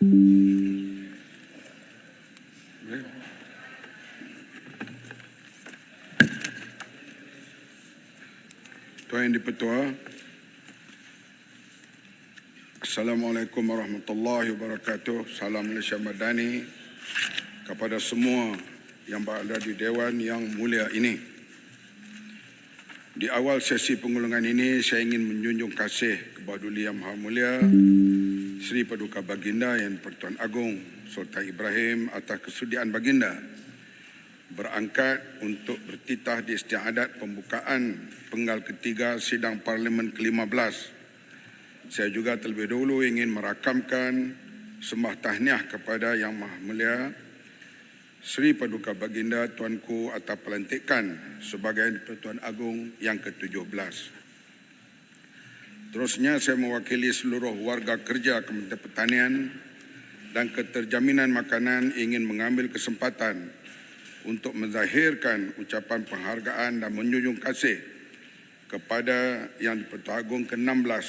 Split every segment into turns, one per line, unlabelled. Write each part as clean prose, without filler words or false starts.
Tuan Yang di-Pertua, Assalamualaikum warahmatullahi wabarakatuh. Salam Malaysia Madani kepada semua yang berada di Dewan yang mulia ini. Di awal sesi pengulungan ini, saya ingin menjunjung kasih kepada Yang Maha Mulia Seri Paduka Baginda Yang Pertuan Agong Sultan Ibrahim atas kesudian Baginda berangkat untuk bertitah di istiadat pembukaan penggal ketiga sidang Parlimen ke-15. Saya juga terlebih dahulu ingin merakamkan sembah tahniah kepada Yang Maha Mulia Seri Paduka Baginda Tuanku atas pelantikan sebagai Pertuan Agong yang ke-17. Terusnya saya mewakili seluruh warga kerja Kementerian Pertanian dan Keterjaminan Makanan ingin mengambil kesempatan untuk menzahirkan ucapan penghargaan dan menjunjung kasih kepada Yang di-Pertuan Agong ke-16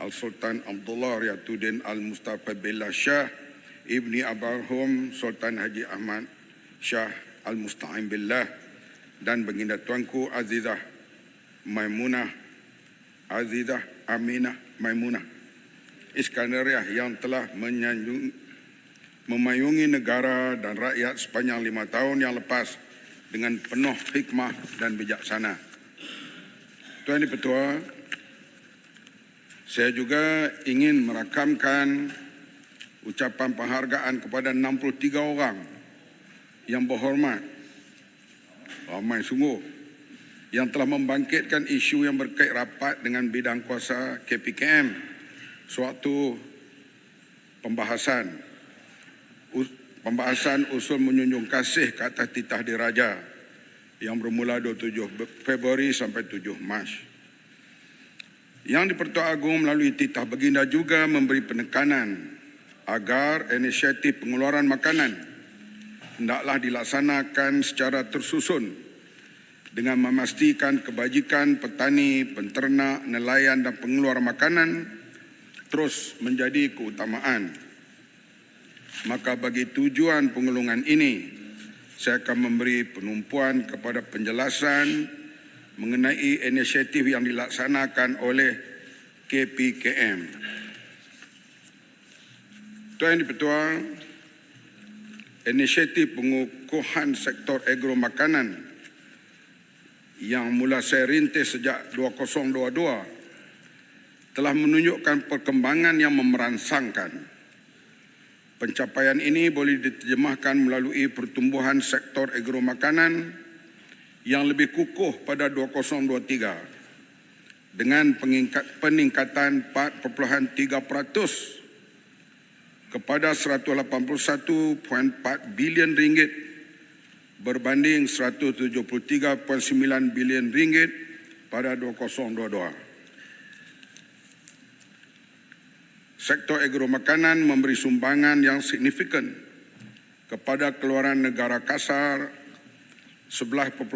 Al-Sultan Abdullah Riyatuddin Al-Mustafa Billah Shah Ibni Abarhum Sultan Haji Ahmad Shah Al-Musta'im Billah dan Baginda Tuanku Azizah Aminah Maimunah Iskandariah yang telah memayungi negara dan rakyat sepanjang 5 tahun yang lepas dengan penuh hikmah dan bijaksana. Tuan di-Pertua, saya juga ingin merakamkan ucapan penghargaan kepada 63 orang yang berhormat, ramai sungguh, yang telah membangkitkan isu yang berkait rapat dengan bidang kuasa KPKM sewaktu pembahasan usul menjunjung kasih ke atas titah diraja yang bermula 27 Februari sampai 7 Mac. Yang di-Pertuan Agong melalui titah Baginda juga memberi penekanan agar inisiatif pengeluaran makanan hendaklah dilaksanakan secara tersusun dengan memastikan kebajikan petani, penternak, nelayan dan pengeluar makanan terus menjadi keutamaan. Maka bagi tujuan pengulungan ini, saya akan memberi penumpuan kepada penjelasan mengenai inisiatif yang dilaksanakan oleh KPKM. Tuan Yang di-Pertua, inisiatif pengukuhan sektor agro makanan yang mula saya rintis sejak 2022 telah menunjukkan perkembangan yang memerangsangkan. Pencapaian ini boleh diterjemahkan melalui pertumbuhan sektor agro makanan yang lebih kukuh pada 2023 dengan peningkatan 4.3% kepada 181.4 bilion ringgit berbanding 173.9 bilion ringgit pada 2022. Sektor agro makanan memberi sumbangan yang signifikan kepada keluaran negara kasar 11.6%.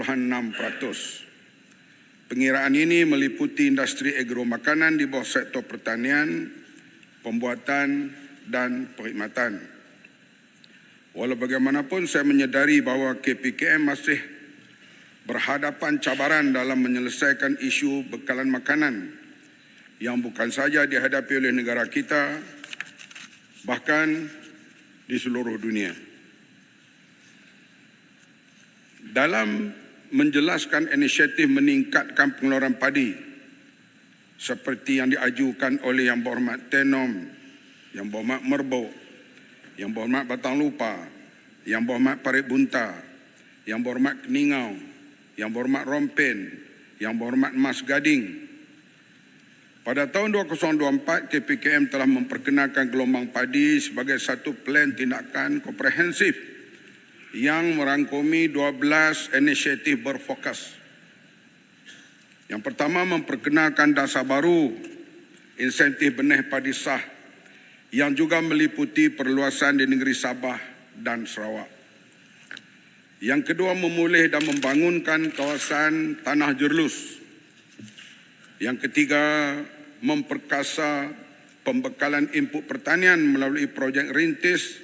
Pengiraan ini meliputi industri agro makanan di bawah sektor pertanian, pembuatan dan perkhidmatan. Walau bagaimanapun saya menyedari bahawa KPKM masih berhadapan cabaran dalam menyelesaikan isu bekalan makanan yang bukan saja dihadapi oleh negara kita, bahkan di seluruh dunia. Dalam menjelaskan inisiatif meningkatkan pengeluaran padi seperti yang diajukan oleh Yang Berhormat Tenom, Yang Berhormat Merbau, Yang Berhormat Batang Lupa, Yang Berhormat Parit Bunta, Yang Berhormat Keningau, Yang Berhormat Rompen, Yang Berhormat Mas Gading. Pada tahun 2024, KPKM telah memperkenalkan gelombang padi sebagai satu plan tindakan komprehensif yang merangkumi 12 inisiatif berfokus. Yang pertama, memperkenalkan dasar baru insentif benih padi sah yang juga meliputi perluasan di negeri Sabah dan Sarawak. Yang kedua, memulih dan membangunkan kawasan Tanah Jerlus. Yang ketiga, memperkasa pembekalan input pertanian melalui projek rintis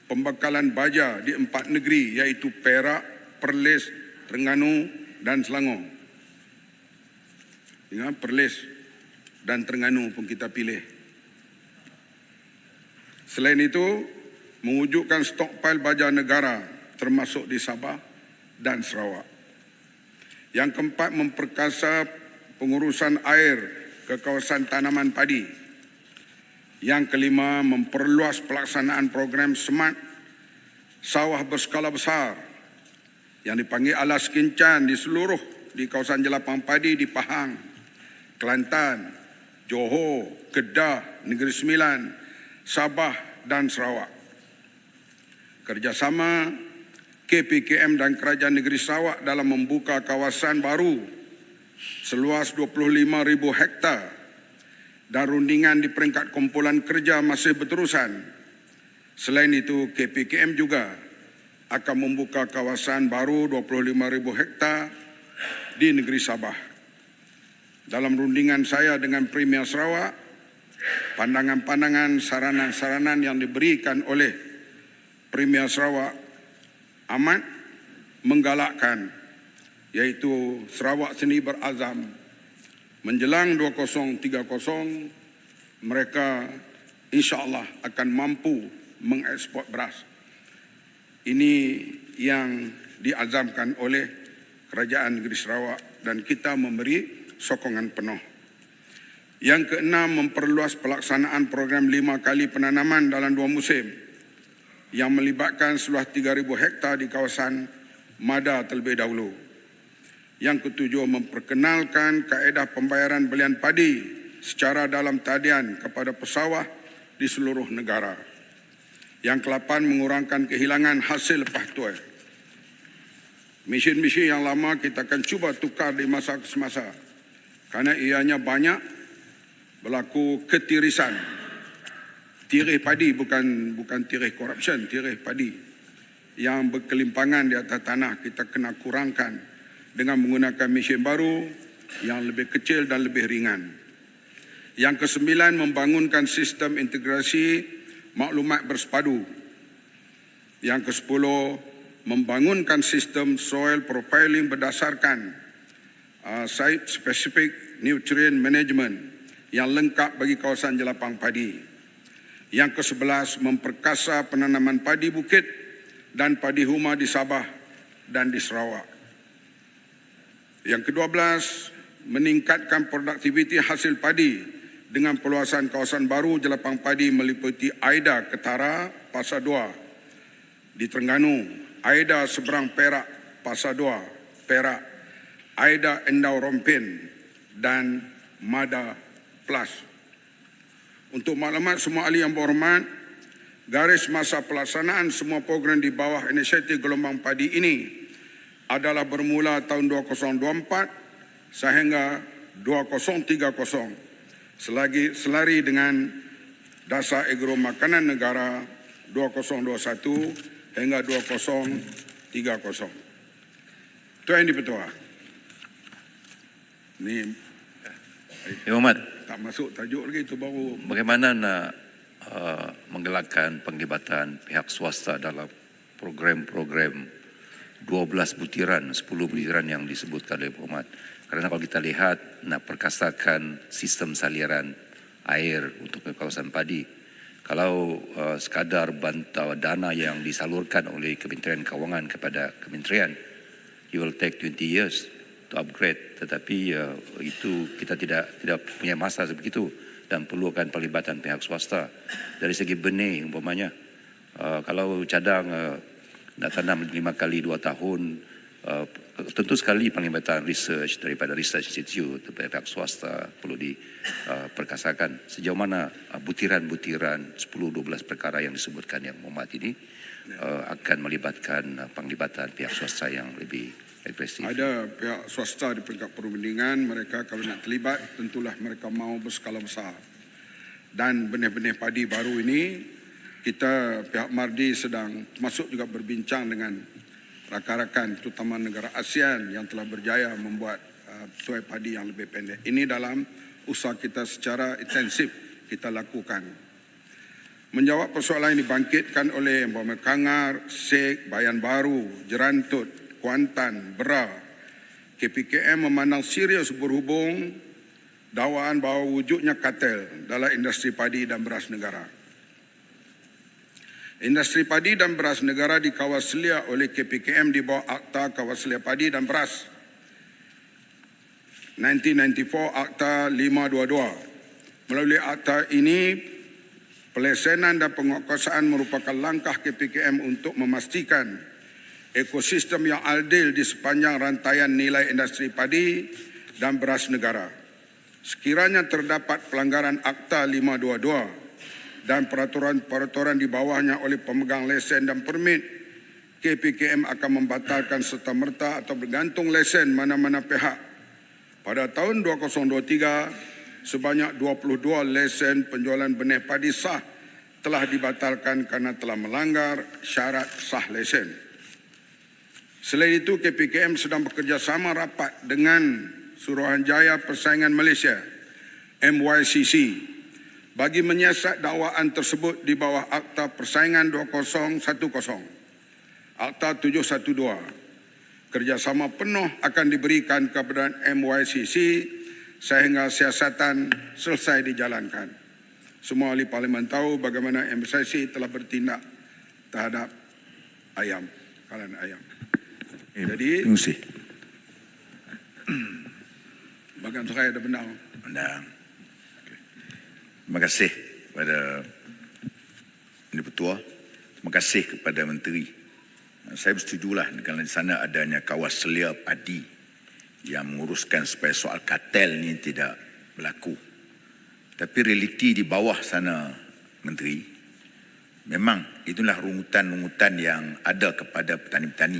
pembekalan baja di 4 negeri iaitu Perak, Perlis, Terengganu dan Selangor. Ingat, Perlis dan Terengganu pun kita pilih. Selain itu, mewujudkan stokpil baja negara termasuk di Sabah dan Sarawak. Yang keempat, memperkasa pengurusan air ke kawasan tanaman padi. Yang kelima, memperluas pelaksanaan program Smart Sawah Berskala Besar yang dipanggil Alas Kincan di kawasan jelapang padi di Pahang, Kelantan, Johor, Kedah, Negeri Sembilan, Sabah dan Sarawak. Kerjasama KPKM dan Kerajaan Negeri Sarawak dalam membuka kawasan baru seluas 25,000 hektar dan rundingan di peringkat kumpulan kerja masih berterusan. Selain itu, KPKM juga akan membuka kawasan baru 25,000 hektar di negeri Sabah. Dalam rundingan saya dengan Premier Sarawak, pandangan-pandangan, saranan-saranan yang diberikan oleh Premier Sarawak amat menggalakkan, iaitu Sarawak sendiri berazam menjelang 2030 mereka insya-Allah akan mampu mengekspor beras. Ini yang diazamkan oleh Kerajaan Negeri Sarawak dan kita memberi sokongan penuh. Yang keenam, memperluas pelaksanaan program 5 kali penanaman dalam 2 musim yang melibatkan seluas 3,000 hektar di kawasan Mada terlebih dahulu. Yang ketujuh, memperkenalkan kaedah pembayaran belian padi secara dalam talian kepada pesawah di seluruh negara. Yang ke-8, mengurangkan kehilangan hasil lepas tuai. Mesin-mesin yang lama kita akan cuba tukar di masa ke semasa kerana ianya banyak berlaku ketirisan. Tirih padi bukan tirih corruption, tirih padi yang berkelimpangan di atas tanah kita kena kurangkan dengan menggunakan mesin baru yang lebih kecil dan lebih ringan. Yang ke-9, membangunkan sistem integrasi maklumat bersepadu. Yang ke-10, membangunkan sistem soil profiling berdasarkan site specific nutrient management yang lengkap bagi kawasan jelapang padi. Yang ke-11, memperkasa penanaman padi bukit dan padi huma di Sabah dan di Sarawak. Yang ke-12, meningkatkan produktiviti hasil padi dengan perluasan kawasan baru jelapang padi meliputi Aida Ketara, Pasar 2 di Terengganu, Aida Seberang Perak, Pasar 2, Perak, Aida Endau Rompin dan Mada Plus. Untuk maklumat semua ahli yang berhormat, garis masa pelaksanaan semua program di bawah inisiatif gelombang padi ini adalah bermula tahun 2024 sehingga 2030 selari dengan Dasar Agro Makanan Negara 2021 hingga 2030. Itu yang dipertua. Ini
Muhammad,
tak masuk tajuk lagi, itu baru.
bagaimana nak menggalakkan penglibatan pihak swasta dalam program-program 12 butiran, 10 butiran yang disebutkan oleh Muhammad? Karena kalau kita lihat nak perkasakan sistem saliran air untuk kawasan padi, kalau sekadar bantuan dana yang disalurkan oleh Kementerian Kewangan kepada kementerian, it will take 20 years to upgrade, tetapi itu kita tidak punya masa sebegitu dan perlukan pelibatan pihak swasta. Dari segi benih umpamanya, kalau cadang nak tanam 5 kali 2 tahun, tentu sekali pelibatan research daripada research institute pihak swasta perlu diperkasakan. Sejauh mana butiran-butiran 10-12 perkara yang disebutkan yang Muhammad ini akan melibatkan penglibatan pihak swasta yang lebih agresif?
Ada pihak swasta di peringkat perundingan, mereka kalau nak terlibat tentulah mereka mahu berskala besar. Dan benih-benih padi baru ini kita pihak Mardi sedang masuk juga berbincang dengan rakan-rakan terutama negara ASEAN yang telah berjaya membuat tuai padi yang lebih pendek. Ini dalam usaha kita secara intensif kita lakukan. Menjawab persoalan yang dibangkitkan oleh Umpama Kangar, Sek, Bayan Baru, Jerantut, Kuantan, Bera, KPKM memandang serius berhubung dakwaan bahawa wujudnya kartel dalam industri padi dan beras negara. Industri padi dan beras negara dikawaslia oleh KPKM di bawah Akta Kawaslia Padi dan Beras 1994 Akta 522. Melalui akta ini, pelesenan dan penguatkuasaan merupakan langkah KPKM untuk memastikan ekosistem yang adil di sepanjang rantaian nilai industri padi dan beras negara. Sekiranya terdapat pelanggaran Akta 522 dan peraturan-peraturan di bawahnya oleh pemegang lesen dan permit, KPKM akan membatalkan serta-merta atau bergantung lesen mana-mana pihak. Pada tahun 2023, sebanyak 22 lesen penjualan benih padi sah telah dibatalkan kerana telah melanggar syarat sah lesen. Selain itu, KPKM sedang bekerjasama rapat dengan Suruhanjaya Persaingan Malaysia, MYCC, bagi menyiasat dakwaan tersebut di bawah Akta Persaingan 2010, Akta 712. Kerjasama penuh akan diberikan kepada MYCC sehingga siasatan selesai dijalankan. Semua ahli parlimen tahu bagaimana MYCC telah bertindak terhadap ayam, kalangan ayam. Jadi,
terima kasih.
bagian saya ada benar.
Benar. Terima kasih kepada Menteri Pertua. Terima kasih kepada Menteri. Saya bersetujulah kerana di sana adanya Kawaslia Padi yang menguruskan supaya soal kartel ini tidak berlaku. Tapi realiti di bawah sana, Menteri, memang itulah rungutan-rungutan yang ada kepada petani-petani,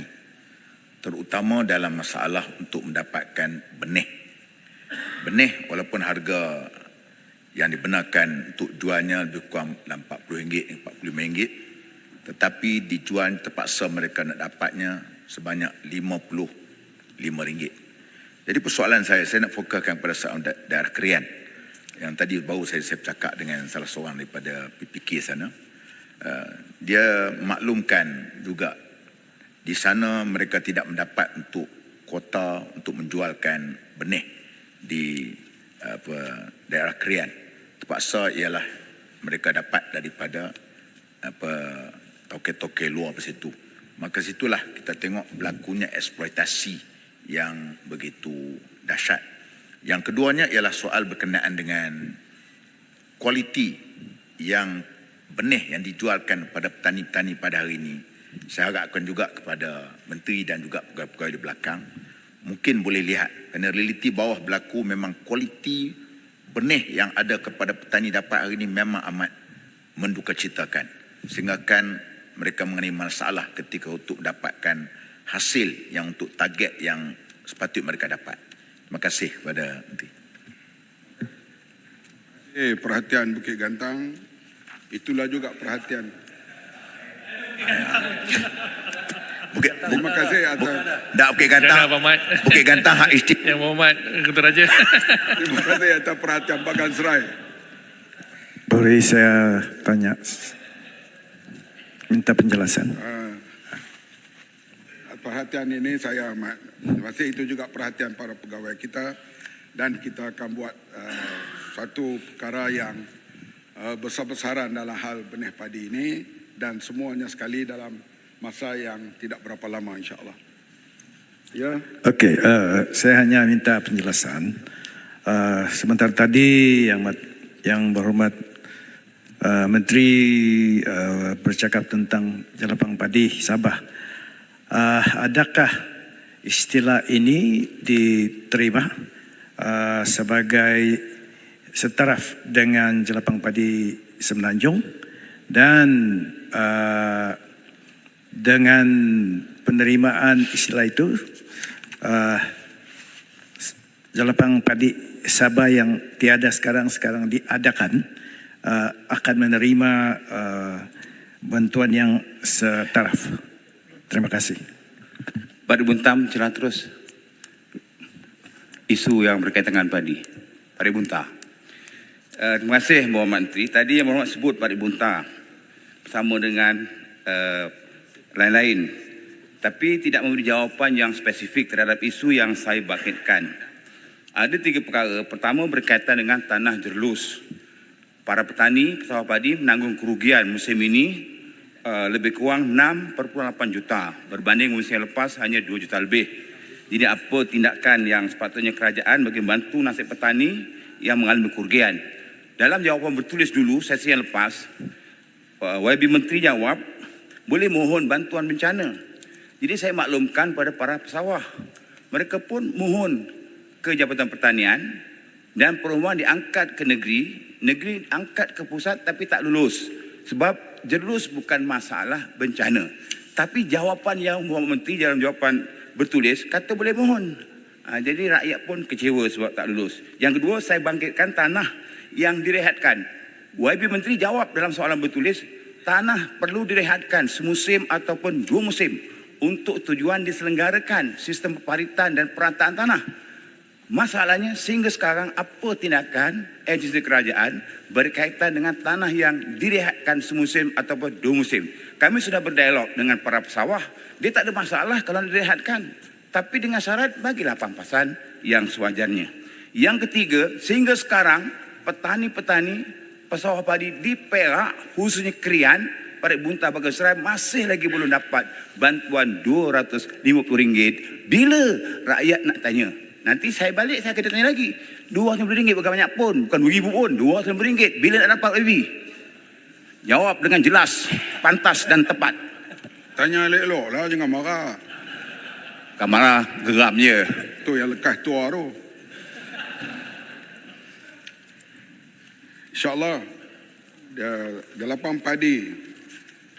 terutama dalam masalah untuk mendapatkan benih. Benih walaupun harga yang dibenarkan untuk jualnya lebih kurang RM40, RM45, tetapi dijual terpaksa mereka nak dapatnya sebanyak RM55. Jadi persoalan saya nak fokuskan pada soal daerah Krian. Yang tadi baru saya bercakap dengan salah seorang daripada PPK sana. Dia maklumkan juga di sana mereka tidak mendapat untuk kuota untuk menjualkan benih di daerah Krian. Terpaksa ialah mereka dapat daripada toke-toke luar di situ. Maka situlah kita tengok berlakunya eksploitasi yang begitu dahsyat. Yang keduanya ialah soal berkenaan dengan kualiti yang benih yang dijualkan kepada petani-petani pada hari ini. Saya harapkan juga kepada menteri dan juga pegawai-pegawai di belakang mungkin boleh lihat kerana realiti bawah berlaku memang kualiti benih yang ada kepada petani dapat hari ini memang amat mendukacitakan. Sehingga kan mereka mengenai masalah ketika untuk mendapatkan hasil yang untuk target yang sepatutnya mereka dapat. Terima kasih kepada Menteri.
Perhatian Bukit Gantang, itulah juga perhatian. Terima kasih atas.
Tak Bukit Gantang. Bukit Gantang hak istimewa.
Yang Muhammad Ketua Raja.
Terima kasih atas perhatian Bagan Serai.
Boleh saya tanya, minta penjelasan.
Perhatian ini saya amat. Terima kasih, itu juga perhatian para pegawai kita dan kita akan buat satu perkara yang besar-besaran dalam hal benih padi ini dan semuanya sekali dalam masa yang tidak berapa lama insya-Allah. Ya.
Okey, saya hanya minta penjelasan. Sebentar tadi yang berhormat Menteri bercakap tentang Jelapang Padi Sabah. Adakah istilah ini diterima sebagai setaraf dengan Jelapang Padi Semenanjung dan dengan penerimaan istilah itu Jelapang Padi Sabah yang tiada sekarang diadakan akan menerima bantuan yang setaraf. Terima kasih.
Pak Buntam, silakan terus. Isu yang berkaitan dengan padi. Pak Buntam. Terima kasih Mohd Menteri. Tadi yang Mohd sebut Pak Bunta bersama dengan lain-lain, tapi tidak memberi jawapan yang spesifik terhadap isu yang saya bangkitkan. Ada 3 perkara. Pertama berkaitan dengan tanah jerlus. Para petani sawah padi menanggung kerugian musim ini lebih kurang 6,8 juta berbanding musim lepas hanya 2 juta lebih. Jadi apa tindakan yang sepatutnya kerajaan bagi membantu nasib petani yang mengalami kerugian? Dalam jawapan bertulis dulu sesi yang lepas, YB Menteri jawab boleh mohon bantuan bencana. Jadi saya maklumkan pada para pesawah, mereka pun mohon ke Jabatan Pertanian dan permohonan diangkat ke negeri angkat ke pusat tapi tak lulus. Sebab jerlus bukan masalah bencana. Tapi jawapan yang Mohd Menteri dalam jawapan bertulis kata boleh mohon. Jadi rakyat pun kecewa sebab tak lulus. Yang kedua, saya bangkitkan tanah yang direhatkan. YB Menteri jawab dalam soalan bertulis, tanah perlu direhatkan semusim ataupun 2 musim untuk tujuan diselenggarakan sistem peparitan dan perataan tanah. Masalahnya sehingga sekarang apa tindakan agensi kerajaan berkaitan dengan tanah yang direhatkan semusim ataupun 2 musim. Kami sudah berdialog dengan para pesawah, dia tak ada masalah kalau direhatkan, tapi dengan syarat bagilah pampasan yang sewajarnya. Yang ketiga, sehingga sekarang petani-petani pesawah padi di Perak, khususnya Krian, Parit Bunta, Bagaserai masih lagi belum dapat bantuan RM250. Bila rakyat nak tanya? Nanti saya balik, saya akan tanya lagi. RM250 bukan banyak pun, bukan RM2,000 pun, RM250. Bila nak dapat YB? Jawab dengan jelas, pantas dan tepat.
Tanya elok-elok lah, jangan marah.
Bukan marah, geram je.
Tu yang lekas tua tu. InsyaAllah, Jalapan Padi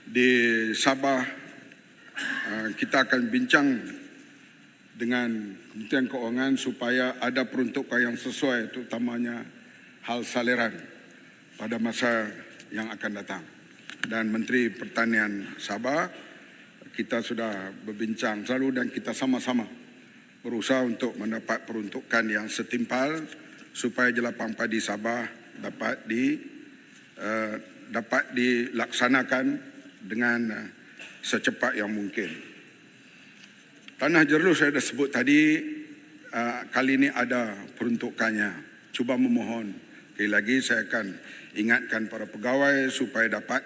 di Sabah, kita akan bincang dengan Kementerian Keuangan supaya ada peruntukan yang sesuai, terutamanya hal saliran pada masa yang akan datang. Dan Menteri Pertanian Sabah, kita sudah berbincang selalu dan kita sama-sama berusaha untuk mendapat peruntukan yang setimpal supaya Jalapan Padi Sabah dapat dilaksanakan dengan secepat yang mungkin. Tanah jerlus saya dah sebut tadi, kali ini ada peruntukannya. Cuba memohon, sekali lagi saya akan ingatkan para pegawai supaya dapat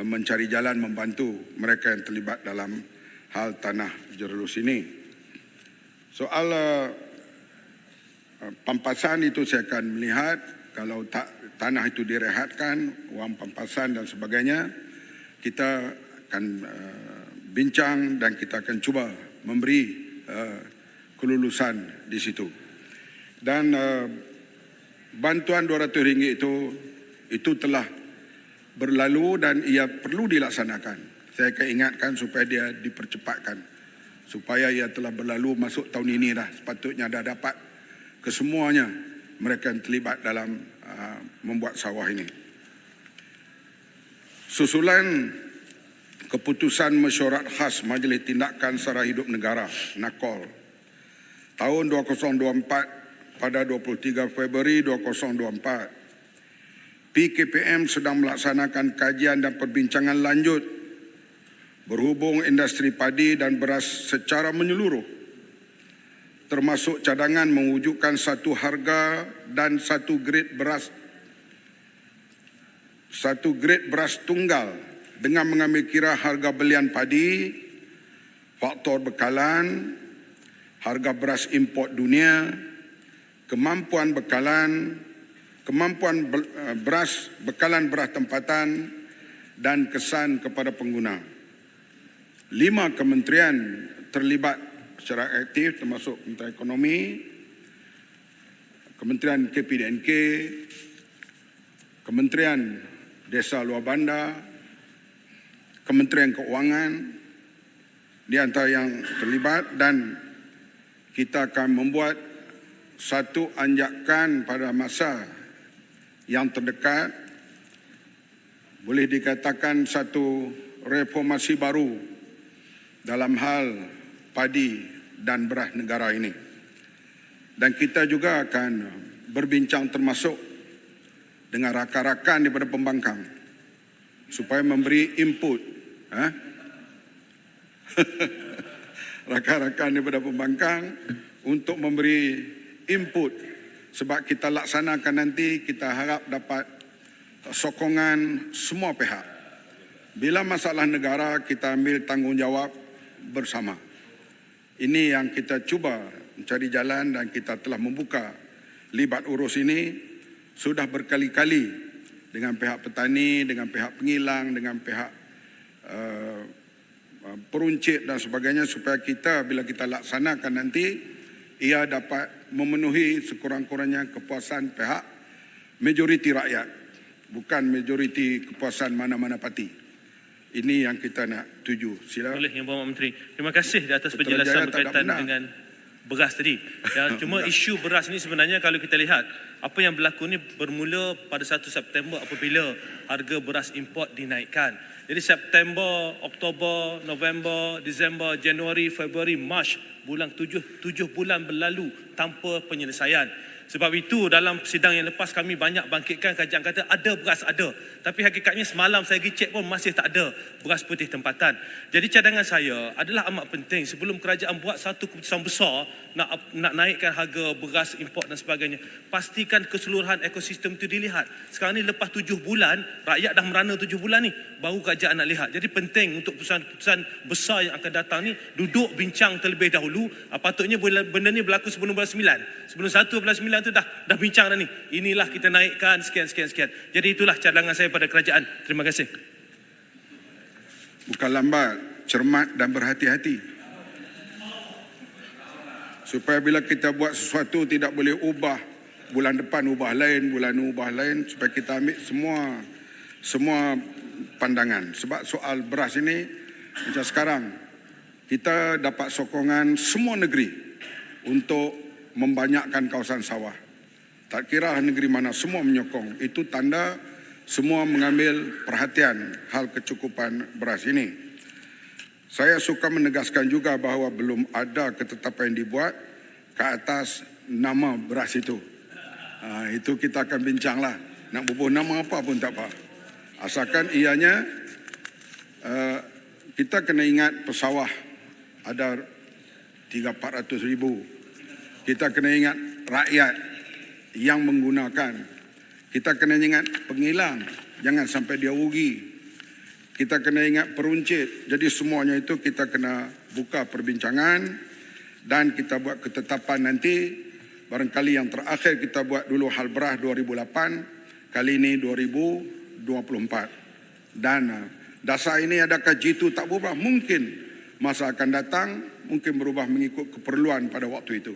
mencari jalan membantu mereka yang terlibat dalam hal tanah jerlus ini. Soal pampasan itu saya akan melihat, kalau tanah itu direhatkan, wang pampasan dan sebagainya, kita akan bincang dan kita akan cuba memberi kelulusan di situ. Dan bantuan RM200 itu telah berlalu dan ia perlu dilaksanakan. Saya akan ingatkan supaya dia dipercepatkan, supaya ia telah berlalu masuk tahun ini dah. Sepatutnya dah dapat kesemuanya mereka yang terlibat dalam membuat sawah ini. Susulan keputusan mesyuarat khas Majlis Tindakan Sara Hidup Negara (NAKOL) tahun 2024 pada 23 Februari 2024, PKPM sedang melaksanakan kajian dan perbincangan lanjut berhubung industri padi dan beras secara menyeluruh, termasuk cadangan mewujudkan satu harga dan satu grade beras tunggal dengan mengambil kira harga belian padi, faktor bekalan, harga beras import dunia, kemampuan bekalan, bekalan beras tempatan dan kesan kepada pengguna. 5 kementerian terlibat secara aktif termasuk Kementerian Ekonomi, Kementerian KPDNK, Kementerian Desa Luar Bandar, Kementerian Keuangan di antara yang terlibat, dan kita akan membuat satu anjakan pada masa yang terdekat, boleh dikatakan satu reformasi baru dalam hal padi dan beras negara ini. Dan kita juga akan berbincang termasuk dengan rakan-rakan daripada pembangkang supaya memberi input. Rakan-rakan daripada pembangkang untuk memberi input, sebab kita laksanakan nanti, kita harap dapat sokongan semua pihak. Bila masalah negara, kita ambil tanggungjawab bersama. Ini yang kita cuba mencari jalan, dan kita telah membuka libat urus ini sudah berkali-kali dengan pihak petani, dengan pihak pengilang, dengan pihak peruncit dan sebagainya, supaya kita bila kita laksanakan nanti, ia dapat memenuhi sekurang-kurangnya kepuasan pihak majoriti rakyat, bukan majoriti kepuasan mana-mana parti. Ini yang kita nak tuju. Sila.
Boleh, Yang Berhormat Menteri. Terima kasih di atas penjelasan berkaitan dengan beras tadi. Dan cuma isu beras ni sebenarnya kalau kita lihat, apa yang berlaku ni bermula pada 1 September apabila harga beras import dinaikkan. Jadi September, Oktober, November, Disember, Januari, Februari, Mac, bulan 7 bulan berlalu tanpa penyelesaian. Sebab itu dalam sidang yang lepas kami banyak bangkitkan kajian kata ada beras ada. Tapi hakikatnya semalam saya pergi cek pun masih tak ada beras putih tempatan. Jadi cadangan saya adalah amat penting sebelum kerajaan buat satu keputusan besar nak naikkan harga beras import dan sebagainya. Pastikan keseluruhan ekosistem itu dilihat. Sekarang ni lepas 7 bulan, rakyat dah merana 7 bulan ni, baru kerajaan nak lihat. Jadi penting untuk keputusan besar yang akan datang ni duduk bincang terlebih dahulu. Patutnya benda ni berlaku sebelum bulan 9. Sebelum 1 bulan 9 tu dah bincang dah ni. Inilah kita naikkan sekian. Jadi itulah cadangan saya pada kerajaan. Terima kasih.
Bukan lambat, cermat dan berhati-hati. Supaya bila kita buat sesuatu tidak boleh ubah bulan depan ubah lain, bulan ubah lain, supaya kita ambil semua pandangan. Sebab soal beras ini macam sekarang kita dapat sokongan semua negeri untuk membanyakkan kawasan sawah. Tak kira negeri mana, semua menyokong. Itu tanda semua mengambil perhatian hal kecukupan beras ini. Saya suka menegaskan juga bahawa belum ada ketetapan yang dibuat ke atas nama beras itu. Itu kita akan bincanglah. Nak bubuh nama apa pun tak apa. Asalkan ianya kita kena ingat pesawah ada 300-400 ribu. Kita kena ingat rakyat yang menggunakan. Kita kena ingat pengilang, jangan sampai dia rugi. Kita kena ingat peruncit. Jadi semuanya itu kita kena buka perbincangan dan kita buat ketetapan nanti. Barangkali yang terakhir kita buat dulu hal beras 2008, kali ini 2024. Dan dasar ini adakah jitu tak berubah? Mungkin masa akan datang, mungkin berubah mengikut keperluan pada waktu itu.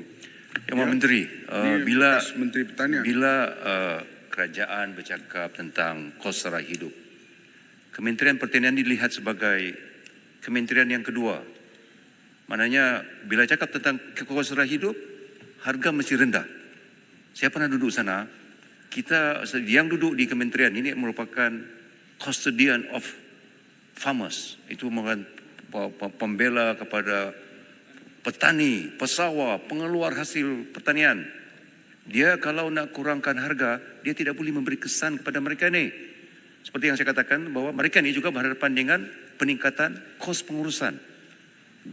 Yang Menteri,
Menteri Pertanian.
Bila kerajaan bercakap tentang kos sara hidup, Kementerian Pertanian dilihat sebagai kementerian yang kedua. Maknanya bila cakap tentang kos sara hidup, harga mesti rendah. Saya pernah duduk sana, kita yang duduk di kementerian ini merupakan custodian of farmers. Itu merupakan pembela kepada petani, pesawah, pengeluar hasil pertanian. Dia kalau nak kurangkan harga, dia tidak boleh memberi kesan kepada mereka ni. Seperti yang saya katakan bahawa mereka ni juga berhadapan dengan peningkatan kos pengurusan.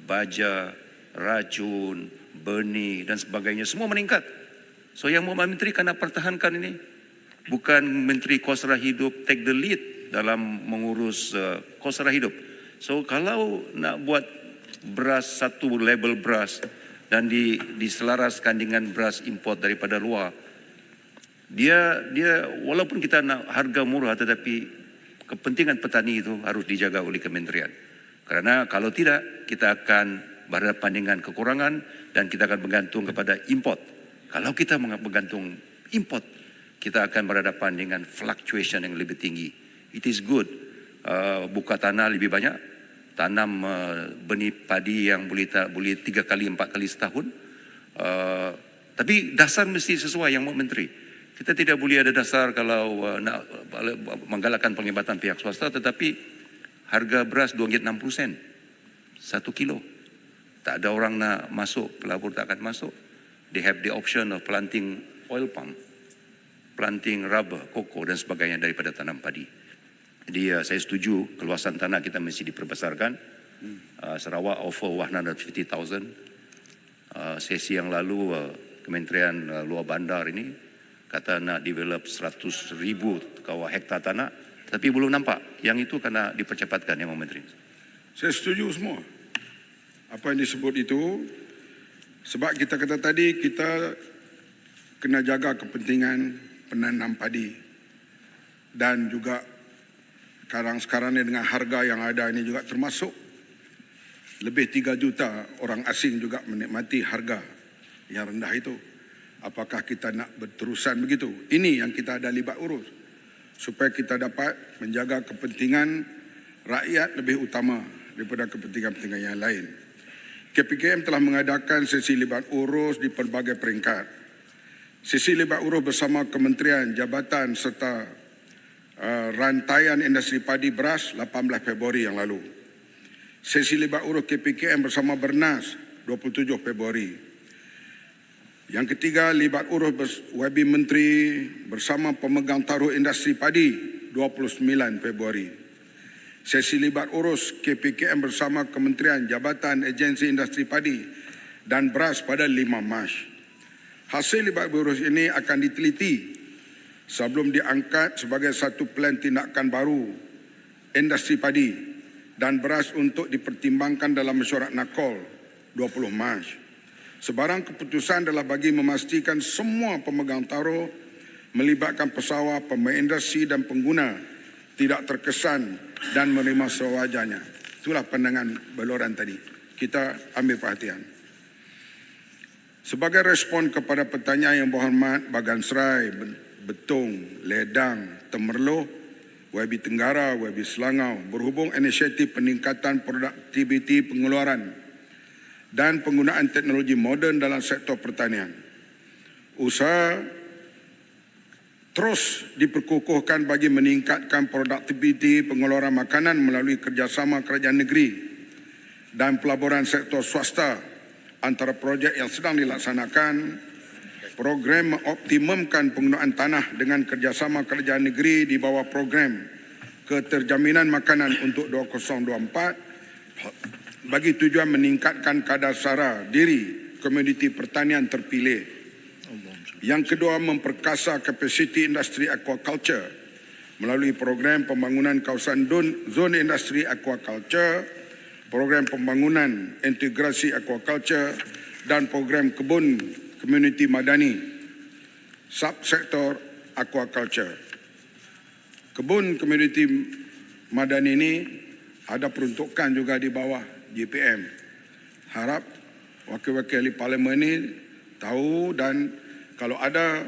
Baja, racun, benih dan sebagainya semua meningkat. So yang Mohd Menteri kena pertahankan ini. Bukan Menteri Kos Sara Hidup take the lead dalam mengurus kos sara hidup. So kalau nak buat beras satu label beras dan diselaraskan dengan beras import daripada luar, dia walaupun kita nak harga murah tetapi kepentingan petani itu harus dijaga oleh kementerian. Karena kalau tidak kita akan berhadapan dengan kekurangan dan kita akan bergantung kepada import. Kalau kita bergantung import, kita akan berhadapan dengan fluctuation yang lebih tinggi. It is good buka tanah lebih banyak, tanam benih padi yang boleh 3 kali 4 kali setahun. Tapi dasar mesti sesuai yang Mohd Menteri. Kita tidak boleh ada dasar kalau nak menggalakkan penglibatan pihak swasta, tetapi harga beras RM2.60 1 kilo. Tak ada orang nak masuk, pelabur tak akan masuk. They have the option of planting oil palm. planting rubber, koko dan sebagainya daripada tanam padi. Jadi saya setuju keluasan tanah kita mesti diperbesarkan. Sarawak offer 150,000. Sesi yang lalu Kementerian Luar Bandar ini kata nak develop 100,000 hektar tanah, tapi belum nampak. Yang itu kena dipercepatkan, Yang Menteri.
Saya setuju semua apa yang disebut itu, sebab kita kata tadi kita kena jaga kepentingan penanam padi, dan juga sekarang ni dengan harga yang ada ini juga termasuk lebih 3 juta orang asing juga menikmati harga yang rendah itu. Apakah kita nak berterusan begitu? Ini yang kita ada libat urus supaya kita dapat menjaga kepentingan rakyat lebih utama daripada kepentingan-kepentingan yang lain. KPKM telah mengadakan sesi libat urus di pelbagai peringkat. Sesi libat urus bersama kementerian, jabatan serta rantaian industri padi beras 18 Februari yang lalu. Sesi libat urus KPKM bersama Bernas 27 Februari. Yang ketiga, libat urus YB Menteri bersama pemegang taruh industri padi 29 Februari. Sesi libat urus KPKM bersama Kementerian, Jabatan, Agensi Industri Padi dan Beras pada 5 Mac. Hasil libat urus ini akan diteliti sebelum diangkat sebagai satu plan tindakan baru industri padi dan beras untuk dipertimbangkan dalam mesyuarat NACOL 20 Mac. Sebarang keputusan adalah bagi memastikan semua pemegang taruh melibatkan pesawah, pemain industri dan pengguna tidak terkesan dan menerima sewajarnya. Itulah pandangan Baluran tadi. Kita ambil perhatian. Sebagai respon kepada pertanyaan yang berhormat Bagan Serai, Betong, Ledang, Temerloh, YB Tenggara, YB Selangau berhubung inisiatif peningkatan produktiviti pengeluaran dan penggunaan teknologi moden dalam sektor pertanian. Usaha terus diperkukuhkan bagi meningkatkan produktiviti pengeluaran makanan melalui kerjasama kerajaan negeri dan pelaburan sektor swasta. Antara projek yang sedang dilaksanakan, program mengoptimumkan penggunaan tanah dengan kerjasama kerajaan negeri di bawah program keterjaminan makanan untuk 2024 bagi tujuan meningkatkan kadar sara diri komuniti pertanian terpilih. Yang kedua, memperkasa kapasiti industri aquaculture melalui program pembangunan kawasan zon industri aquaculture, program pembangunan integrasi aquaculture dan program kebun komuniti madani subsektor aquaculture. Kebun komuniti madani ini ada peruntukan juga di bawah JPM. Harap wakil-wakil ahli parlimen ini tahu, dan kalau ada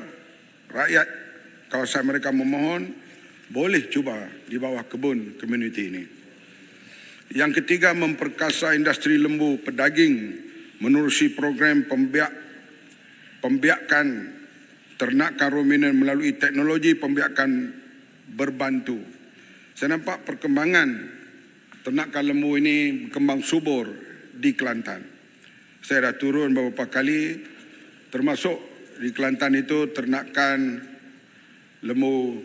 rakyat kawasan mereka memohon, boleh cuba di bawah kebun komuniti ini. Yang ketiga, memperkasa industri lembu pedaging menerusi program pembiakan ternakan ruminan melalui teknologi pembiakan berbantu. Saya nampak perkembangan ternakan lembu ini berkembang subur di Kelantan. Saya dah turun beberapa kali, termasuk di Kelantan itu ternakan lembu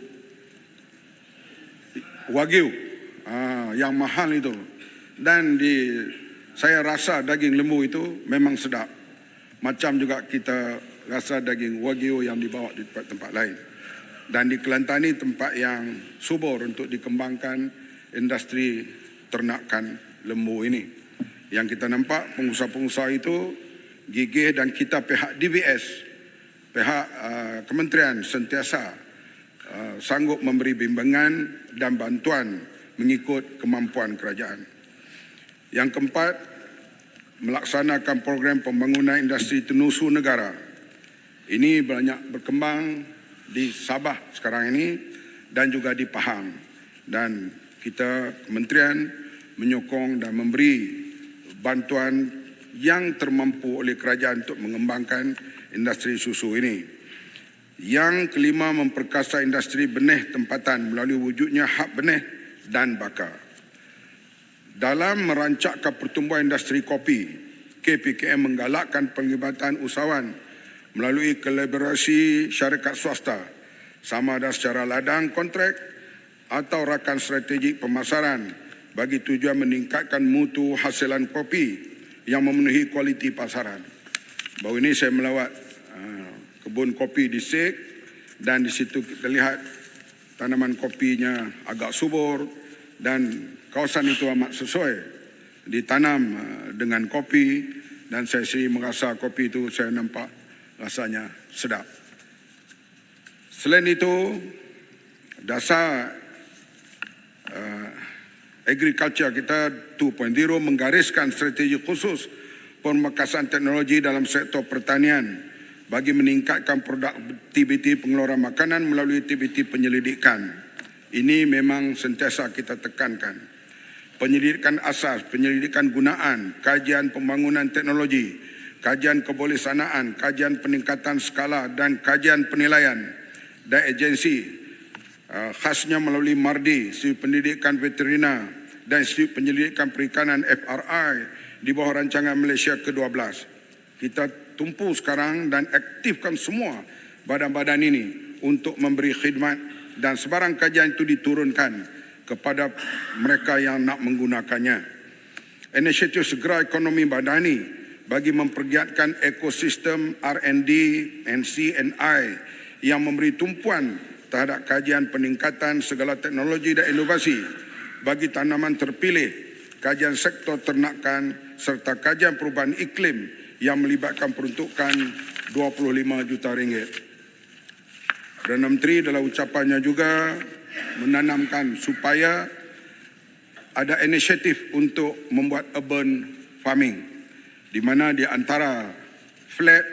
Wagyu yang mahal itu. Dan saya rasa daging lembu itu memang sedap. Macam juga kita rasa daging Wagyu yang dibawa di tempat lain. Dan di Kelantan ini tempat yang subur untuk dikembangkan industri ternakan lembu ini. Yang kita nampak pengusaha-pengusaha itu gigih, dan kita pihak DBS, pihak kementerian sentiasa sanggup memberi bimbingan dan bantuan mengikut kemampuan kerajaan. Yang keempat, melaksanakan program pembangunan industri tenusu negara. Ini banyak berkembang di Sabah sekarang ini dan juga di Pahang. Dan kita kementerian menyokong dan memberi bantuan yang termampu oleh kerajaan untuk mengembangkan industri susu ini. Yang kelima, memperkasa industri benih tempatan melalui wujudnya hub benih dan bakar. Dalam merancangkan pertumbuhan industri kopi, KPKM menggalakkan penglibatan usahawan melalui kolaborasi syarikat swasta sama ada secara ladang kontrak atau rakan strategik pemasaran bagi tujuan meningkatkan mutu hasilan kopi yang memenuhi kualiti pasaran. Baru ini saya melawat kebun kopi di Sek dan di situ kita lihat tanaman kopinya agak subur dan kawasan itu amat sesuai ditanam dengan kopi dan saya sendiri merasa kopi itu saya nampak rasanya sedap. Selain itu, dasar agriculture kita 2.0 menggariskan strategi khusus pemekasan teknologi dalam sektor pertanian bagi meningkatkan produktiviti pengeluaran makanan melalui aktiviti penyelidikan. Ini memang sentiasa kita tekankan. Penyelidikan asas, penyelidikan gunaan, kajian pembangunan teknologi, kajian kebolehsanaan, kajian peningkatan skala dan kajian penilaian dan agensi khasnya melalui MARDI, Institut Pendidikan Veterina dan Institut Penyelidikan Perikanan FRI di bawah rancangan Malaysia ke-12. Kita tumpu sekarang dan aktifkan semua badan-badan ini untuk memberi khidmat dan sebarang kajian itu diturunkan kepada mereka yang nak menggunakannya. Inisiatif segera ekonomi badani bagi mempergiatkan ekosistem R&D, NC&I yang memberi tumpuan terhadap kajian peningkatan segala teknologi dan inovasi bagi tanaman terpilih, kajian sektor ternakan serta kajian perubahan iklim yang melibatkan peruntukan RM25 juta. Perdana Menteri dalam ucapannya juga menanamkan supaya ada inisiatif untuk membuat urban farming di mana di antara flat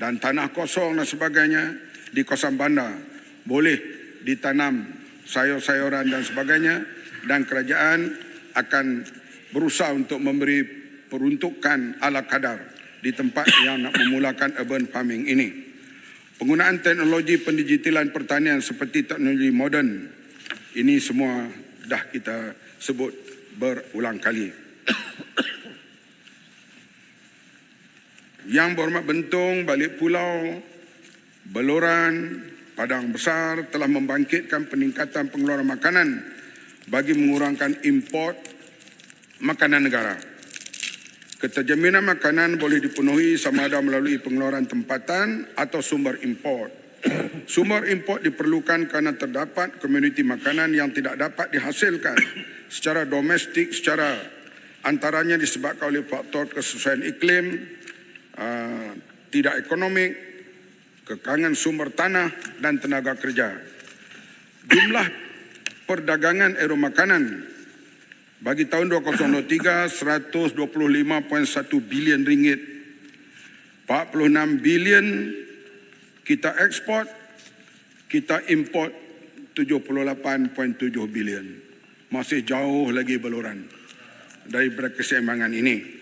dan tanah kosong dan sebagainya di kawasan bandar boleh ditanam sayur-sayuran dan sebagainya dan kerajaan akan berusaha untuk memberi peruntukan ala kadar di tempat yang nak memulakan urban farming ini. Penggunaan teknologi pendigitalan pertanian seperti teknologi moden ini semua dah kita sebut berulang kali. Yang berhormat Bentong, Balik Pulau, Beloran, Padang Besar telah membangkitkan peningkatan pengeluaran makanan bagi mengurangkan import makanan negara. Keterjaminan makanan boleh dipenuhi sama ada melalui pengeluaran tempatan atau sumber import. Sumber import diperlukan kerana terdapat komuniti makanan yang tidak dapat dihasilkan secara domestik secara antaranya disebabkan oleh faktor kesesuaian iklim, tidak ekonomik, kekangan sumber tanah dan tenaga kerja. Jumlah perdagangan aroma makanan bagi tahun 2023 RM125.1 bilion, 46 bilion kita ekspor, kita import 78.7 bilion. Masih jauh lagi beluran daripada keseimbangan ini.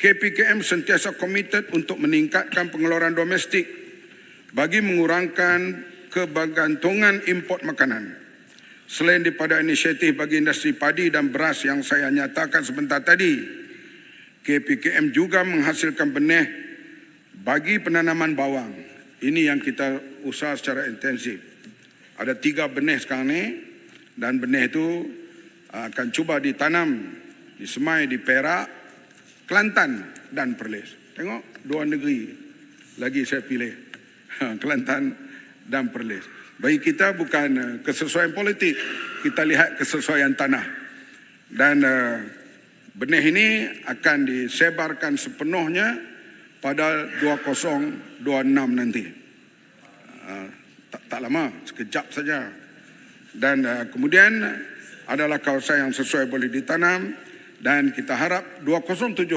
KPKM sentiasa komited untuk meningkatkan pengeluaran domestik bagi mengurangkan kebergantungan import makanan. Selain daripada inisiatif bagi industri padi dan beras yang saya nyatakan sebentar tadi, KPKM juga menghasilkan benih bagi penanaman bawang. Ini yang kita usaha secara intensif. Ada 3 benih sekarang ni dan benih itu akan cuba ditanam di Semai, di Perak, Kelantan dan Perlis. Tengok 2 negeri lagi saya pilih, Kelantan dan Perlis. Bagi kita bukan kesesuaian politik, kita lihat kesesuaian tanah. Dan benih ini akan disebarkan sepenuhnya pada 2026 nanti. Tak lama, sekejap saja. Dan kemudian adalah kawasan yang sesuai boleh ditanam dan kita harap 2070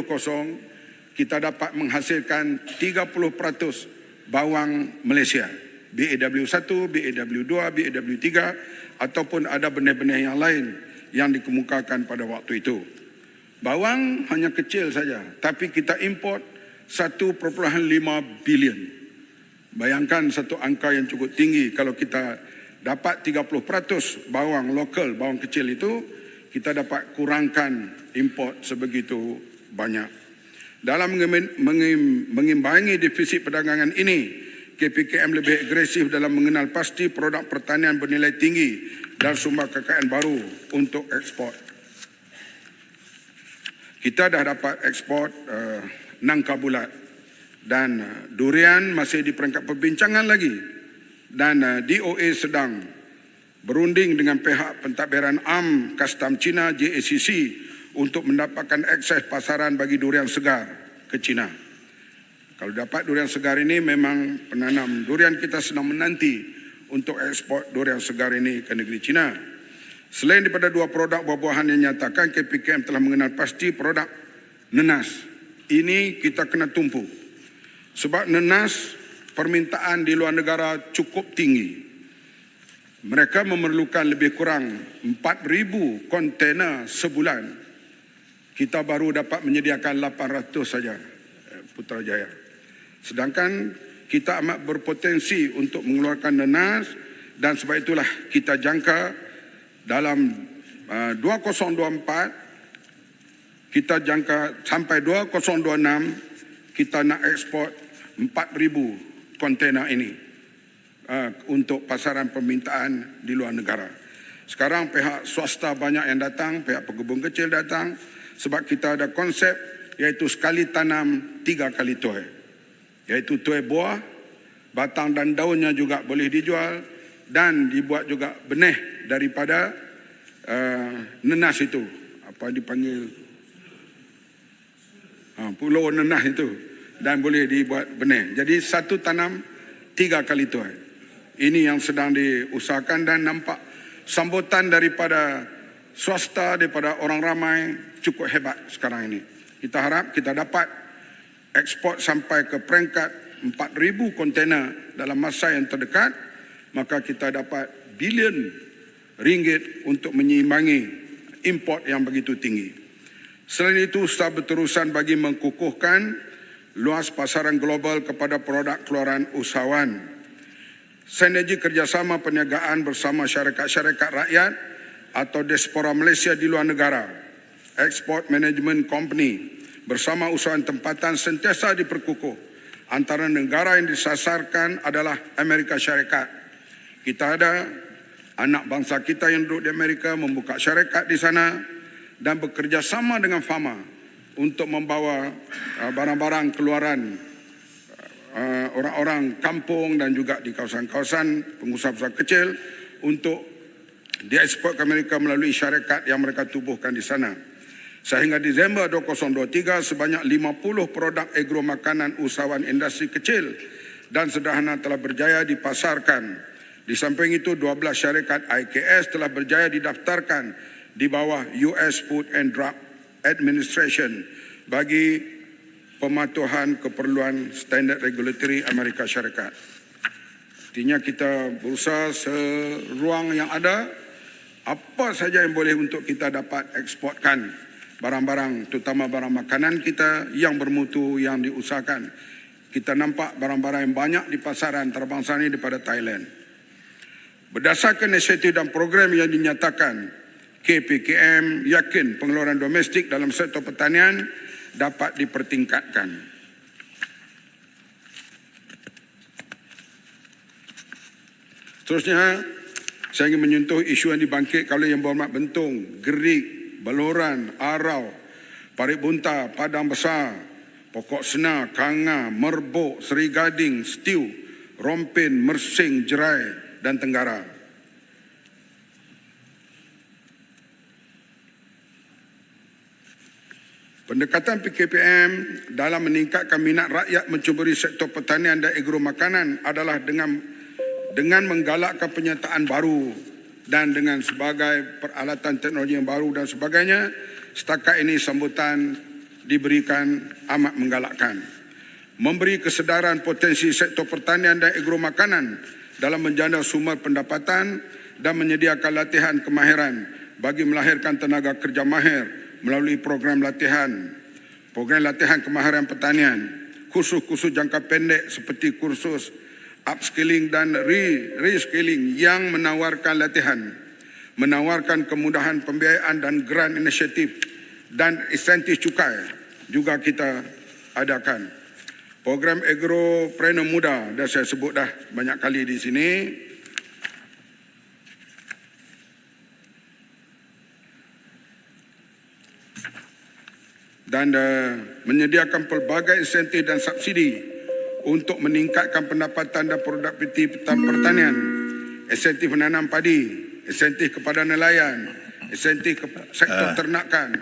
kita dapat menghasilkan 30% bawang Malaysia. BAW1, BAW2, BAW3 ataupun ada benih-benih yang lain yang dikemukakan pada waktu itu. Bawang hanya kecil saja, tapi kita import 1.5 bilion. Bayangkan satu angka yang cukup tinggi. Kalau kita dapat 30% bawang lokal, bawang kecil itu, kita dapat kurangkan import sebegitu banyak. Dalam mengimbangi defisit perdagangan ini, KPKM lebih agresif dalam mengenal pasti produk pertanian bernilai tinggi dan sumber kekayaan baru untuk ekspor. Kita dah dapat ekspor nangka bulat dan durian masih di peringkat perbincangan lagi, dan DOA sedang berunding dengan pihak pentadbiran am Kastam Cina JACC untuk mendapatkan akses pasaran bagi durian segar ke China. Kalau dapat durian segar ini, memang penanam durian kita sedang menanti untuk ekspor durian segar ini ke negeri China. Selain daripada 2 produk buah-buahan yang nyatakan, KPKM telah mengenal pasti produk nenas. Ini kita kena tumpu. Sebab nenas permintaan di luar negara cukup tinggi. Mereka memerlukan lebih kurang 4,000 kontainer sebulan. Kita baru dapat menyediakan 800 saja, Putrajaya. Sedangkan kita amat berpotensi untuk mengeluarkan nenas, dan sebab itulah kita jangka dalam 2024, kita jangka sampai 2026 kita nak ekspor 4,000 kontainer ini untuk pasaran permintaan di luar negara. Sekarang pihak swasta banyak yang datang, pihak pekebun kecil datang, sebab kita ada konsep iaitu sekali tanam 3 kali tuai. Iaitu tuai buah, batang dan daunnya juga boleh dijual, dan dibuat juga benih daripada nenas itu. Apa dipanggil? Pulau nenas itu. Dan boleh dibuat benih. Jadi satu tanam 3 kali tuai. Ini yang sedang diusahakan, dan nampak sambutan daripada swasta, daripada orang ramai cukup hebat sekarang ini. Kita harap kita dapat ekspor sampai ke peringkat 4,000 kontainer dalam masa yang terdekat, maka kita dapat bilion ringgit untuk menyeimbangi import yang begitu tinggi. Selain itu, secara berterusan bagi mengukuhkan luas pasaran global kepada produk keluaran usahawan. Sinergi kerjasama perniagaan bersama syarikat-syarikat rakyat atau diaspora Malaysia di luar negara, Export Management Company bersama usahawan tempatan sentiasa diperkukuh. Antara negara yang disasarkan adalah Amerika Syarikat. Kita ada anak bangsa kita yang duduk di Amerika membuka syarikat di sana dan bekerjasama dengan Fama untuk membawa barang-barang keluaran orang-orang kampung dan juga di kawasan-kawasan pengusaha-pengusaha kecil untuk diekspor ke Amerika melalui syarikat yang mereka tubuhkan di sana. Sehingga Disember 2023, sebanyak 50 produk agro makanan usahawan industri kecil dan sederhana telah berjaya dipasarkan. Di samping itu, 12 syarikat IKS telah berjaya didaftarkan di bawah US Food and Drug Administration bagi pematuhan keperluan standard regulatory Amerika Syarikat. Artinya kita berusaha seruang yang ada, apa saja yang boleh untuk kita dapat eksporkan barang-barang, terutama barang makanan kita yang bermutu, yang diusahakan. Kita nampak barang-barang yang banyak di pasaran antarabangsa ini daripada Thailand. Berdasarkan inisiatif dan program yang dinyatakan, KPKM yakin pengeluaran domestik dalam sektor pertanian dapat dipertingkatkan. Seterusnya, saya ingin menyentuh isu yang dibangkitkan oleh Yang Berhormat Bentong, Gerik, Baluran, Arau, Parit Bunta, Padang Besar, Pokok Sena, Kanga, Merbok, Seri Gading, Stiu, Rompin, Mersing, Jerai dan Tenggara. Pendekatan PKPM dalam meningkatkan minat rakyat mencuburi sektor pertanian dan agro makanan adalah dengan menggalakkan penyertaan baru dan dengan sebagai peralatan teknologi yang baru dan sebagainya. Setakat ini sambutan diberikan amat menggalakkan. Memberi kesedaran potensi sektor pertanian dan agro makanan dalam menjana sumber pendapatan dan menyediakan latihan kemahiran bagi melahirkan tenaga kerja mahir melalui program latihan kemahiran pertanian, kursus-kursus jangka pendek seperti kursus upskilling dan reskilling yang menawarkan latihan, menawarkan kemudahan pembiayaan dan grant inisiatif dan insentif cukai juga kita adakan. Program Agropreneur Muda, dah saya sebut dah banyak kali di sini. Dan menyediakan pelbagai insentif dan subsidi untuk meningkatkan pendapatan dan produktiviti pertanian, insentif menanam padi, insentif kepada nelayan, insentif ke sektor ternakan,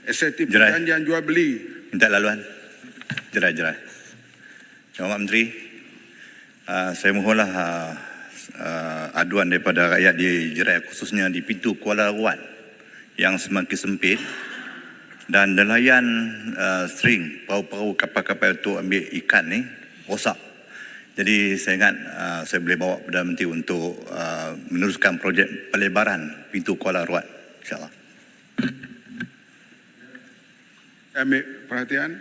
insentif perjanjian jual beli.
Minta laluan. Jerai. Yang Hormat Menteri, saya mohonlah aduan daripada rakyat di Jerai, khususnya di pintu Kuala Ruat yang semakin sempit, dan nelayan sering perahu-perahu kapal-kapal untuk ambil ikan ni rosak. Jadi saya ingat saya boleh bawa Perdana Menteri untuk meneruskan projek pelebaran pintu Kuala Ruat, insyaAllah.
Ambil perhatian,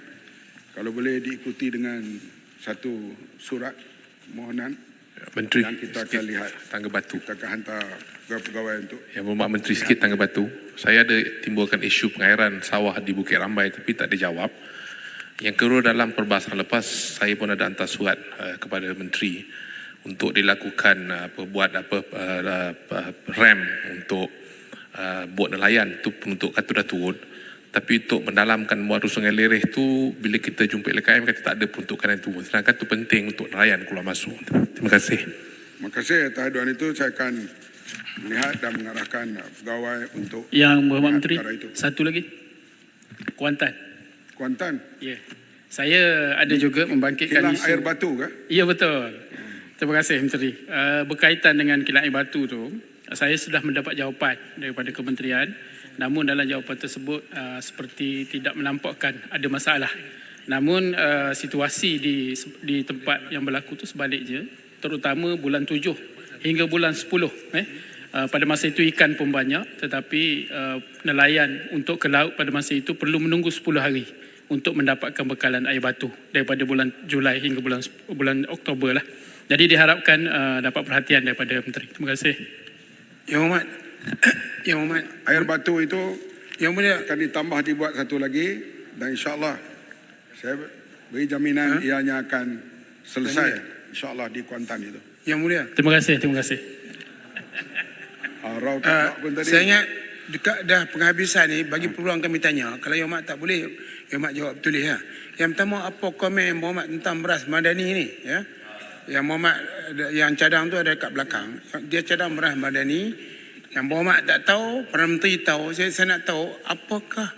kalau boleh diikuti dengan satu surat mohonan
Menteri,
yang kita akan lihat.
Tangga Batu.
Kita akan hantar pegawai untuk.
Yang Berhormat Menteri sikit Tangga Batu. Saya ada timbulkan isu pengairan sawah di Bukit Rambai tapi tak dijawab. Yang kedua, dalam perbahasan lepas saya pun ada hantar surat kepada Menteri untuk dilakukan rem untuk bot nelayan tu untuk kata dah turun. Tapi untuk mendalamkan muara Sungai Lereh tu, bila kita jumpa LKM kata tak ada peruntukan itu. Sedangkan itu penting untuk nelayan keluar masuk. Terima kasih.
Terima kasih atas aduan itu. Saya akan melihat dan mengarahkan pegawai untuk
Yang Berhormat Menteri,
itu.
satu lagi. Kuantan.
Kuantan.
Ya. Saya ada juga membangkitkan
Kilang
isu.
air batu ke?
Ya, betul. Terima kasih Menteri. Berkaitan dengan kilang air batu tu, saya sudah mendapat jawapan daripada kementerian. Namun dalam jawapan tersebut seperti tidak menampakkan ada masalah. Namun situasi di tempat yang berlaku tu sebaliknya, terutama bulan 7 hingga bulan 10. Pada masa itu ikan pun banyak, tetapi nelayan untuk ke laut pada masa itu perlu menunggu 10 hari untuk mendapatkan bekalan air batu daripada bulan Julai hingga bulan Oktober lah. Jadi diharapkan dapat perhatian daripada Menteri. Terima kasih.
Yang Hormat, Yang Hormat,
Air batu itu
Yang Mulia,
akan ditambah dibuat satu lagi dan insyaAllah saya beri jaminan ianya akan selesai insyaAllah di Kuantan itu.
Yang Mulia.
Terima kasih. Terima kasih.
Rau tak pun tadi.
Saya ingat dekat dah penghabisan ni, bagi peluang kami tanya. Kalau Yang Hormat tak boleh, Yang Hormat jawab tulis ya. Yang pertama, apa komen Yang Berhormat tentang beras Madani ni ya? Yang Berhormat yang cadang tu ada kat belakang. Dia cadang beras Madani. Yang Berhormat tak tahu, Perdana Menteri tahu. Saya nak tahu apakah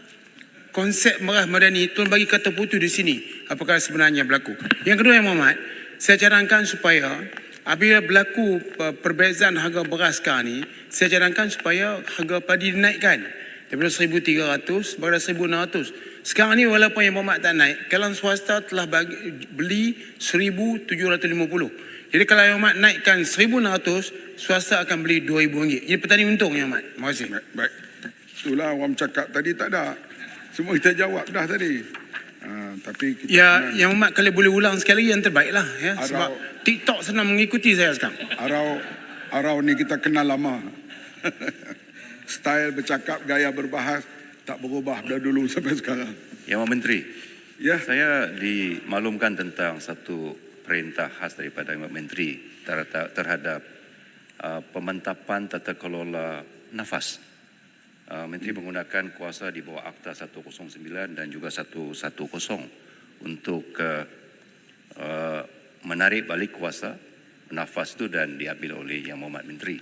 konsep beras Madani Tuan bagi kata putu di sini. Apakah sebenarnya berlaku? Yang kedua Yang Berhormat, saya cadangkan supaya apabila berlaku perbezaan harga beras sekarang ni, saya cadangkan supaya harga padi dinaikkan daripada 1,300 kepada 1,600. Sekarang ni walaupun Yang Berhormat tak naik, kalangan swasta telah beli 1,750. Jadi kalau Yang Hormat naikkan 1,600, swasta akan beli RM2,000. Jadi petani untung Yang Hormat. Terima kasih.
Baik. Itulah orang cakap tadi tak ada. Semua kita jawab dah tadi. Tapi kita
Ya, Yang Hormat kalau boleh ulang sekali lagi yang terbaiklah ya.
Arau.
Sebab TikTok senang mengikuti saya sekarang.
Arau ni kita kenal lama. Style bercakap, gaya berbahas tak berubah dari dulu sampai sekarang.
Yang Hormat Menteri,
Ya.
saya dimaklumkan tentang satu perintah khas daripada Yang Hormat Menteri terhadap pemantapan tata kelola nafas. Menteri menggunakan kuasa di bawah Akta 109 dan juga 110 untuk menarik balik kuasa nafas itu dan diambil oleh Yang Hormat Menteri.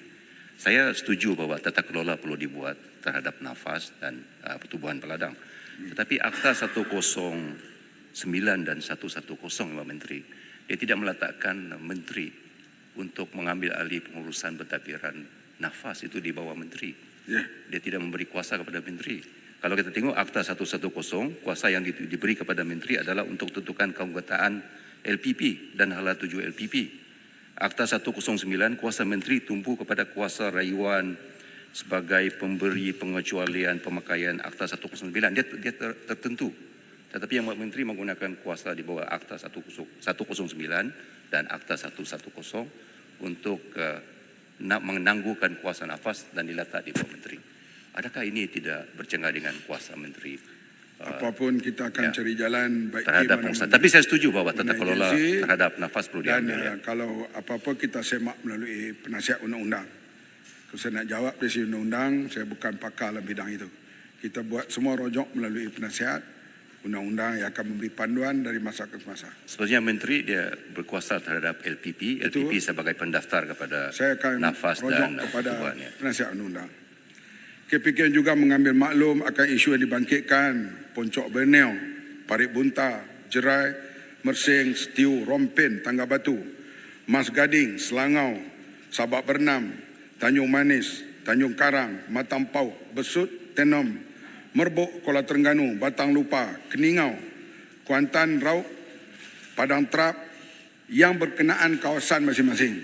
Saya setuju bahawa tata kelola perlu dibuat terhadap nafas dan pertubuhan peladang. Tetapi Akta 109 dan 110 Yang Hormat Menteri, dia tidak meletakkan menteri untuk mengambil alih pengurusan pentadbiran nafas itu di bawah menteri.
Ya.
Dia tidak memberi kuasa kepada menteri. Kalau kita tengok Akta 110, kuasa yang diberi kepada menteri adalah untuk tentukan keanggotaan LPP dan hala 7 LPP. Akta 109, kuasa menteri tumpu kepada kuasa rayuan sebagai pemberi pengecualian pemakaian Akta 109. Dia tertentu. Tetapi Yang Menteri menggunakan kuasa di bawah Akta 109 dan Akta 110 untuk menangguhkan kuasa nafas dan diletak di bawah Menteri. Adakah ini tidak bercenggah dengan kuasa Menteri
Apapun kita akan cari jalan baik
terhadap pengusaha. Tapi saya setuju bahawa tata kelola terhadap nafas perlu
dan
diambil.
kalau apa-apa kita semak melalui penasihat undang-undang. Kalau saya nak jawab dari sisi undang-undang, saya bukan pakar dalam bidang itu. Kita buat semua rojok melalui penasihat undang-undang yang akan memberi panduan dari masa ke masa.
Sebenarnya Menteri dia berkuasa terhadap LPP. LPP sebagai pendaftar kepada
Saya akan
nafas
rojok
dan
kepada
tubuhannya.
penasihat undang-undang. KPK juga mengambil maklum akan isu yang dibangkitkan Poncok Borneo, Parit Bunta, Jerai, Mersing, Setiu, Rompin, Tangga Batu, Mas Gading, Selangau, Sabak Bernam, Tanjung Manis, Tanjung Karang, Matampau, Besut, Tenom, Merbuk, Kuala Terengganu, Batang Lupa, Keningau, Kuantan, Rauk, Padang Terap yang berkenaan kawasan masing-masing.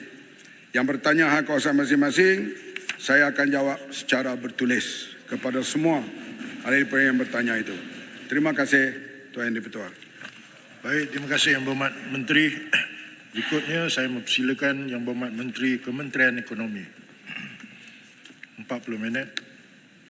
Yang bertanya hal kawasan masing-masing, saya akan jawab secara bertulis kepada semua ahli yang bertanya itu. Terima kasih Tuan Yang di-Pertua.
Baik, terima kasih Yang Berhormat Menteri. Berikutnya saya mempersilakan Yang Berhormat Menteri Kementerian Ekonomi. 40 minit.